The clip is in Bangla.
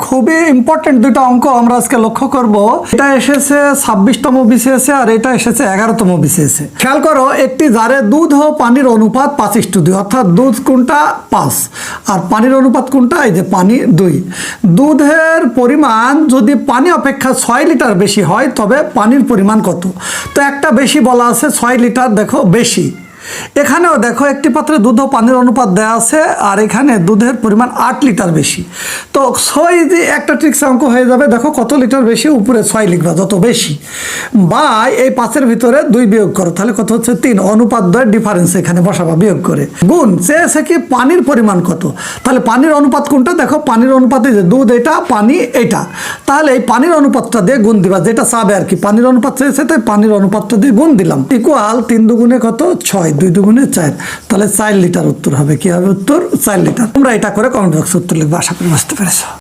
খুবই ইম্পর্টেন্ট দুটো অঙ্ক আমরা আজকে লক্ষ্য করব। এটা এসেছে 26তম বিসিএসে আর এটা এসেছে 11তম বিসিএসে। খেয়াল করো, একটি জারে দুধ ও পানির অনুপাত 5:2, অর্থাৎ দুধ কোনটা 5 আর পানির অনুপাত কোনটা, এই যে পানি 2। দুধের পরিমাণ যদি পানি অপেক্ষা 6 লিটার বেশি হয় তবে পানির পরিমাণ কত? তো একটা বেশি বলা আছে 6 লিটার, দেখো বেশি। এখানেও দেখো একটি পাত্রে দুধ ও পানির অনুপাত দেওয়া আছে আর এখানে দুধের পরিমাণ 8 লিটার বেশি। তো 6 যে একটা ট্রিক্স অঙ্ক হয়ে যাবে, দেখো কত লিটার বেশি, উপরে 6 লিখবা যত বেশি, বা এই 5-এর ভিতরে 2 বিয়োগ করো, তাহলে কত হচ্ছে 3। অনুপাত 2 ডিফারেন্স এখানে বসাবা বিয়োগ করে। গুণ চেয়েছে কি পানির পরিমাণ কত, তাহলে পানির অনুপাত কোনটা, দেখো পানির অনুপাতে যে দুধ এটা, পানি এটা, তাহলে এই পানির অনুপাতটা দিয়ে গুণ দিবা, যেটা চাবে আর কি। পানির অনুপাত চেয়েছে তাই পানির অনুপাতটা দিয়ে গুণ দিলাম। ইকুয়াল 3 দুগুণে কত 6, 2 দুগুণে 4, তাহলে 4 লিটার উত্তর হবে। কি হবে উত্তর? 4 লিটার। তোমরা এটা করে কমেন্ট বক্সে উত্তর লিখবে। আশা করি বুঝতে পেরেছো।